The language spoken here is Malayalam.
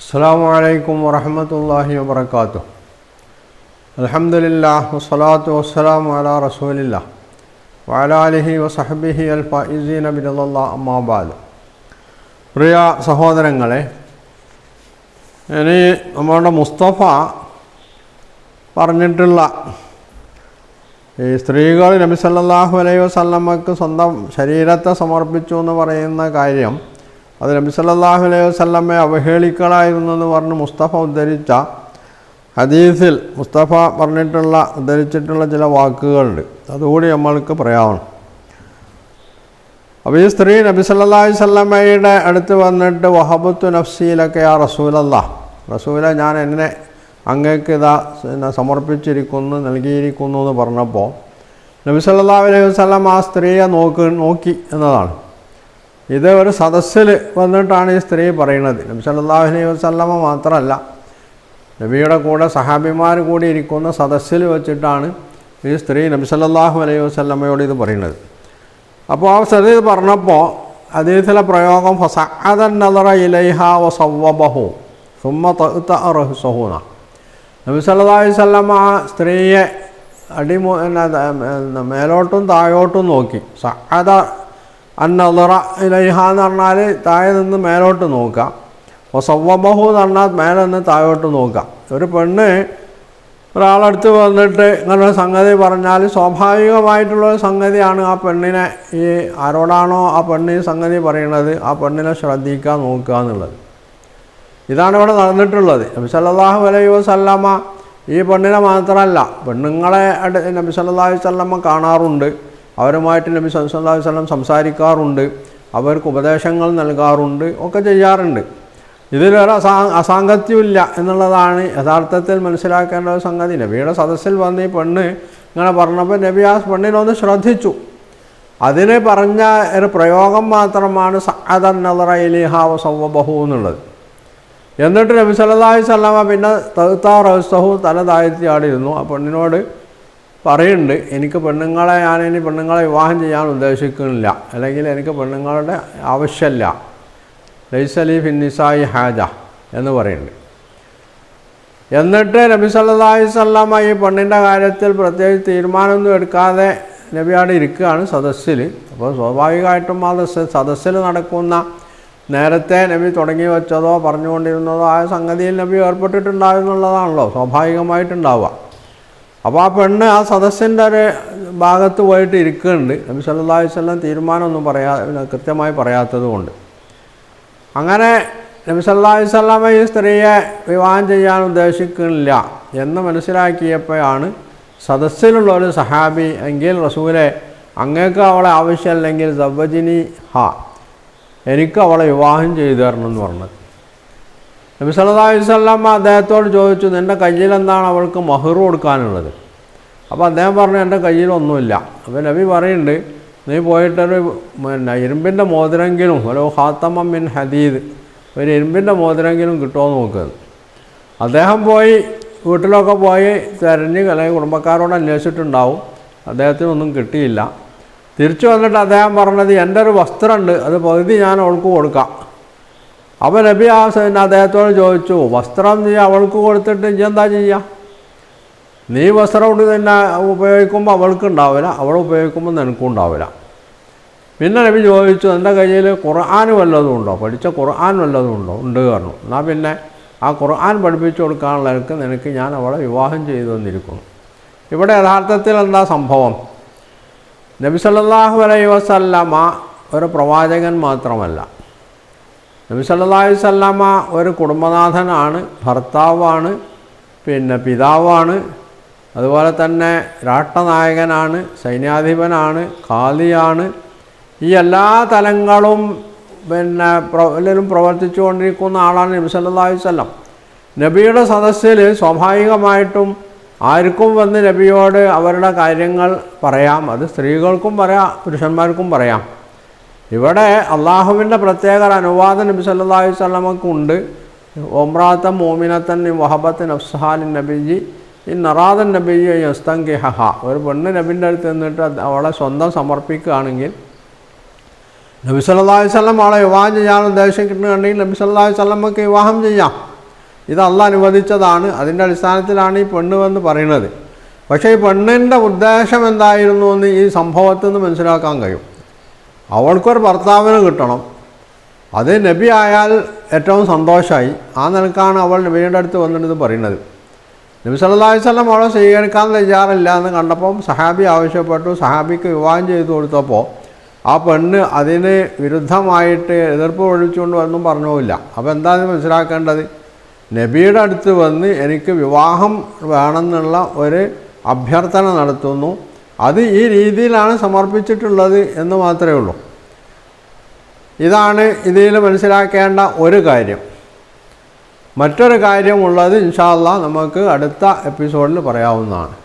അസ്സലാമു അലൈക്കും വറഹ്മത്തുള്ളാഹി വബറകാതുഹു. അൽഹംദുലില്ലാഹ് വസ്സലാത്തു വസ്സലാമു അലാ റസൂലില്ലാഹ് വഅലാ ആലിഹി വസഹ്ബിഹി അൽ ഫായിസീന ബിറളില്ലാഹി അമ്മാ ബഅദ്. പ്രിയ സഹോദരങ്ങളെ, ഇനി നമ്മുടെ മുസ്തഫ പറഞ്ഞിട്ടുള്ള ഈ സ്ത്രീകൾ നബി സല്ലല്ലാഹു അലൈഹി വസല്ലമക്ക് സ്വന്തം ശരീരത്തെ സമർപ്പിച്ചു എന്ന് പറയുന്ന കാര്യം, അത് നബി സല്ലല്ലാഹു അലൈഹി വസല്ലമയെ അവഹേളിക്കലായിരുന്നു എന്ന് പറഞ്ഞ് മുസ്തഫ ഉദ്ധരിച്ച ഹദീസിൽ മുസ്തഫ ഉദ്ധരിച്ചിട്ടുള്ള ചില വാക്കുകളുണ്ട്. അതുകൂടി നമ്മൾക്ക് പറയാവണം. അപ്പോൾ ഈ സ്ത്രീ നബി സല്ലല്ലാഹു അലൈഹി വസല്ലമയുടെ അടുത്ത് വന്നിട്ട് വഹബത്തു നഫ്സിയിലൊക്കെ യാ റസൂലല്ലാഹ്, റസൂല ഞാൻ എന്നെ അങ്ങേക്ക് ഇതാ സമർപ്പിച്ചിരിക്കുന്നു, നൽകിയിരിക്കുന്നു എന്ന് പറഞ്ഞപ്പോൾ നബി സല്ലല്ലാഹു അലൈഹി വസല്ലം ആ സ്ത്രീയെ നോക്കി എന്നതാണ്. ഇത് ഒരു സദസ്സിൽ വന്നിട്ടാണ് ഈ സ്ത്രീ പറയുന്നത്. നബി സല്ലല്ലാഹു അലൈഹി വസല്ലമ മാത്രമല്ല, നബിയുടെ കൂടെ സഹാബിമാർ കൂടി ഇരിക്കുന്ന സദസ്സിൽ വെച്ചിട്ടാണ് ഈ സ്ത്രീ നബി സല്ലല്ലാഹു അലൈഹി വസല്ലമയോട് ഇത് പറയുന്നത്. അപ്പോൾ ആ സ്ത്രീ പറഞ്ഞപ്പോൾ ഹദീസിലെ പ്രയോഗം ഫസഅദൻ നദറ ഇലൈഹാ വസവ്വബഹു സുമ്മ തഅത റഹ്സഹുന. നബി സല്ലല്ലാഹു അലൈഹി വസല്ലമ ആ സ്ത്രീയെ മേലോട്ടും താഴോട്ടും നോക്കി. സഅദ അന്നദറ ഇലൈഹ എന്ന് പറഞ്ഞാൽ താഴെ നിന്ന് മേലോട്ട് നോക്കുക, വസവ്വബഹു എന്ന് പറഞ്ഞാൽ മേലെ നിന്ന് താഴോട്ട് നോക്കുക. ഒരു പെണ്ണ് ഒരാളടുത്ത് വന്നിട്ട് ഇങ്ങനെ സംഗതി പറഞ്ഞാൽ സ്വാഭാവികമായിട്ടുള്ളൊരു സംഗതിയാണ് ആ പെണ്ണിനെ, ഈ ആരോടാണോ ആ പെണ്ണ് ഈ സംഗതി പറയുന്നത് ആ പെണ്ണിനെ ശ്രദ്ധിക്കുക, നോക്കുക എന്നുള്ളത്. ഇതാണ് ഇവിടെ നടന്നിട്ടുള്ളത്. നബി സല്ലല്ലാഹു അലൈഹി വസല്ലമ ഈ പെണ്ണിനെ മാത്രമല്ല, പെണ്ണുങ്ങളെ നബി സല്ലല്ലാഹു അലൈഹി വസല്ലമ കാണാറുണ്ട്, അവരുമായിട്ട് നബി സല്ലല്ലാഹു അലൈഹി വസല്ലം സംസാരിക്കാറുണ്ട്, അവർക്ക് ഉപദേശങ്ങൾ നൽകാറുണ്ട്, ഒക്കെ ചെയ്യാറുണ്ട്. ഇതിലൊരു അസാംഗത്യമില്ല എന്നുള്ളതാണ് യഥാർത്ഥത്തിൽ മനസ്സിലാക്കേണ്ട ഒരു സംഗതി. നബിയുടെ സദസ്സിൽ വന്ന് ഈ പെണ്ണ് ഇങ്ങനെ പറഞ്ഞപ്പോൾ നബി ആ പെണ്ണിനൊന്ന് ശ്രദ്ധിച്ചു. അതിന് പറഞ്ഞ ഒരു പ്രയോഗം മാത്രമാണ് സഅദൻ നദറ ഇലൈഹാ വസവ്വബഹു എന്നുള്ളത്. എന്നിട്ട് നബി സല്ലല്ലാഹു അലൈഹി വസല്ലമ പിന്നെ തഅത റഹ്സഹു തല താഴ്ത്തിയാടിയിരുന്നു. ആ പെണ്ണിനോട് പറയുന്നുണ്ട്, എനിക്ക് ഞാനിനി പെണ്ണുങ്ങളെ വിവാഹം ചെയ്യാൻ ഉദ്ദേശിക്കുന്നില്ല, അല്ലെങ്കിൽ എനിക്ക് പെണ്ണുങ്ങളുടെ ആവശ്യമില്ല, ലൈസ ലീ ഫിന്നിസായി ഹാജ എന്ന് പറയുന്നുണ്ട്. എന്നിട്ട് നബി സല്ലല്ലാഹു അലൈഹി വസല്ലമ ഈ പെണ്ണിൻ്റെ കാര്യത്തിൽ പ്രത്യേകിച്ച് തീരുമാനമൊന്നും എടുക്കാതെ നബി അവിടെ ഇരിക്കുകയാണ് സദസ്സിൽ. അപ്പോൾ സ്വാഭാവികമായിട്ടും ആ സദസ്സിൽ നടക്കുന്ന നേരത്തെ നബി തുടങ്ങി വെച്ചതോ പറഞ്ഞുകൊണ്ടിരുന്നതോ ആയ സംഗതിയിൽ നബി ഏർപ്പെട്ടിട്ടുണ്ടാകുന്നുള്ളതാണല്ലോ സ്വാഭാവികമായിട്ടുണ്ടാവുക. അപ്പോൾ ആ പെണ്ണ് ആ സദസ്സിൻ്റെ ഒരു ഭാഗത്ത് പോയിട്ട് ഇരിക്കുന്നുണ്ട്. നബി സല്ലല്ലാഹു അലൈഹി വസല്ലം തീരുമാനമൊന്നും കൃത്യമായി പറയാത്തത് കൊണ്ട്. അങ്ങനെ നബി സല്ലല്ലാഹു അലൈഹി വസല്ലം ഈ സ്ത്രീയെ വിവാഹം ചെയ്യാൻ ഉദ്ദേശിക്കുന്നില്ല എന്ന് മനസ്സിലാക്കിയപ്പോഴാണ് സദസ്സിലുള്ള ഒരു സഹാബി, എങ്കിൽ റസൂലെ അങ്ങേക്ക് അവളെ ആവശ്യമില്ലെങ്കിൽ സവ്വജിനി ഹ, എനിക്ക് അവളെ വിവാഹം ചെയ്തു തരണം എന്ന് പറഞ്ഞത്. നബി സല്ലല്ലാഹു അലൈഹി വസല്ലം അദ്ദേഹത്തോട് ചോദിച്ചു, നിൻ്റെ കയ്യിൽ എന്താണ് അവൾക്ക് മഹർ കൊടുക്കാനുള്ളത്? അപ്പോൾ അദ്ദേഹം പറഞ്ഞു, എൻ്റെ കയ്യിലൊന്നുമില്ല. അപ്പോൾ നബി പറയുന്നുണ്ട്, നീ പോയിട്ടൊരു ഇരുമ്പിൻ്റെ മോതിരെങ്കിലും, ഒരു ഖാത്തമം മിൻ ഹദീദ്, ഒരു ഇരുമ്പിൻ്റെ മോതിരെങ്കിലും കിട്ടുമോ നോക്കുന്നത്. അദ്ദേഹം പോയി വീട്ടിലൊക്കെ പോയി തിരഞ്ഞ് അല്ലെങ്കിൽ കുടുംബക്കാരോട് അന്വേഷിച്ചിട്ടുണ്ടാവും, അദ്ദേഹത്തിനൊന്നും കിട്ടിയില്ല. തിരിച്ചു വന്നിട്ട് അദ്ദേഹം പറഞ്ഞത്, എൻ്റെ ഒരു വസ്ത്രമുണ്ട്, അത് പകുതി ഞാൻ അവൾക്ക് കൊടുക്കാം. അപ്പോൾ നബി അദ്ദേഹത്തോട് ചോദിച്ചു, വസ്ത്രം നീ അവൾക്ക് കൊടുത്തിട്ട് നീ എന്താ ചെയ്യുക? നീ വസ്ത്രം കൊണ്ട് തന്നെ ഉപയോഗിക്കുമ്പോൾ അവൾക്ക് ഉണ്ടാവില്ല, അവൾ ഉപയോഗിക്കുമ്പോൾ നിനക്കും ഉണ്ടാവില്ല. പിന്നെ നബി ചോദിച്ചു, എൻ്റെ കയ്യിൽ ഖുർആൻ വല്ലതും ഉണ്ടോ, പഠിച്ച ഖുർആൻ വല്ലതും ഉണ്ടോ? ഉണ്ട് പറഞ്ഞു. എന്നാൽ പിന്നെ ആ ഖുർആൻ പഠിപ്പിച്ചു കൊടുക്കാനുള്ള നിനക്ക് ഞാൻ അവളെ വിവാഹം ചെയ്തു തന്നിരിക്കുന്നു. ഇവിടെ യഥാർത്ഥത്തിൽ എന്താ സംഭവം? നബി സല്ലല്ലാഹു അലൈഹി വസല്ലമ ഒരു പ്രവാചകൻ മാത്രമല്ല, നബി സല്ലല്ലാഹു അലൈഹി വസല്ലമ ഒരു കുടുംബനാഥനാണ്, ഭർത്താവാണ്, പിന്നെ പിതാവാണ്, അതുപോലെ തന്നെ രാഷ്ട്രനായകനാണ്, സൈന്യാധിപനാണ്, ഖാദിയാണ്. ഈ എല്ലാ തലങ്ങളും എല്ലാവരും പ്രവർത്തിച്ചു കൊണ്ടിരിക്കുന്ന ആളാണ് നബി സല്ലല്ലാഹു അലൈഹി വസല്ലം. നബിയുടെ സദസ്സിൽ സ്വാഭാവികമായിട്ടും ആർക്കും വന്ന് നബിയോട് അവരുടെ കാര്യങ്ങൾ പറയാം. അത് സ്ത്രീകൾക്കും പറയാം, പുരുഷന്മാർക്കും പറയാം. ഇവിടെ അള്ളാഹുവിൻ്റെ പ്രത്യേക അനുവാദം നബി സല്ലല്ലാഹു അലൈഹി വസല്ലമക്കുണ്ട്. ഒമ്രാത്തൻ മോമിനത്തൻ വഹബത്ത് നഫ്സഹാലിൻ നബിജി നറാദൻ നബിജി യസ്തങ്കിഹ. ഒരു പെണ്ണ് നബിൻ്റെ അടുത്ത് നിന്നിട്ട് അവളെ സ്വന്തം സമർപ്പിക്കുകയാണെങ്കിൽ നബി സല്ലല്ലാഹു അലൈഹി വസല്ലം അവളെ വിവാഹം ചെയ്യാൻ ഉദ്ദേശിക്കുന്നുണ്ടെങ്കിൽ നബി സല്ലല്ലാഹു അലൈഹി വസല്ലമക്ക് വിവാഹം ചെയ്യാം. ഇത് അള്ളാഹ് അനുവദിച്ചതാണ്, അതിൻ്റെ അടിസ്ഥാനത്തിലാണ് ഈ പെണ്ണ് വന്ന് പറയുന്നത്. പക്ഷേ ഈ പെണ്ണിൻ്റെ ഉദ്ദേശം എന്തായിരുന്നു എന്ന് ഈ സംഭവത്തിൽ നിന്ന് മനസ്സിലാക്കാൻ കഴിയും. അവൾക്കൊരു ഭർത്താവിന് കിട്ടണം, അത് നബി ആയാൽ ഏറ്റവും സന്തോഷമായി. ആ നിലക്കാണ് അവൾ നബിയുടെ അടുത്ത് വന്നിട്ട് പറയുന്നത്. നബി സല്ലല്ലാഹു അലൈഹി വസല്ലം അവളെ സ്വീകരിക്കാൻ തയ്യാറില്ല എന്ന് കണ്ടപ്പം സഹാബി ആവശ്യപ്പെട്ടു. സഹാബിക്ക് വിവാഹം ചെയ്തു കൊടുത്തപ്പോൾ ആ പെണ്ണ് അതിന് വിരുദ്ധമായിട്ട് എതിർപ്പ് ഒഴിച്ചുകൊണ്ട് ഒന്നും പറഞ്ഞില്ല. അപ്പോൾ എന്താണെന്ന് മനസ്സിലാക്കേണ്ടത്, നബിയുടെ അടുത്ത് വന്ന് എനിക്ക് വിവാഹം വേണമെന്നുള്ള ഒരു അഭ്യർത്ഥന നടത്തുന്നു, അത് ഈ രീതിയിലാണ് സമർപ്പിച്ചിട്ടുള്ളത് എന്ന് മാത്രമേ ഉള്ളൂ. ഇതാണ് ഇതിൽ മനസ്സിലാക്കേണ്ട ഒരു കാര്യം. മറ്റൊരു കാര്യമുള്ളത് ഇൻഷാ അല്ലാഹ് നമുക്ക് അടുത്ത എപ്പിസോഡിൽ പറയാവുന്നതാണ്.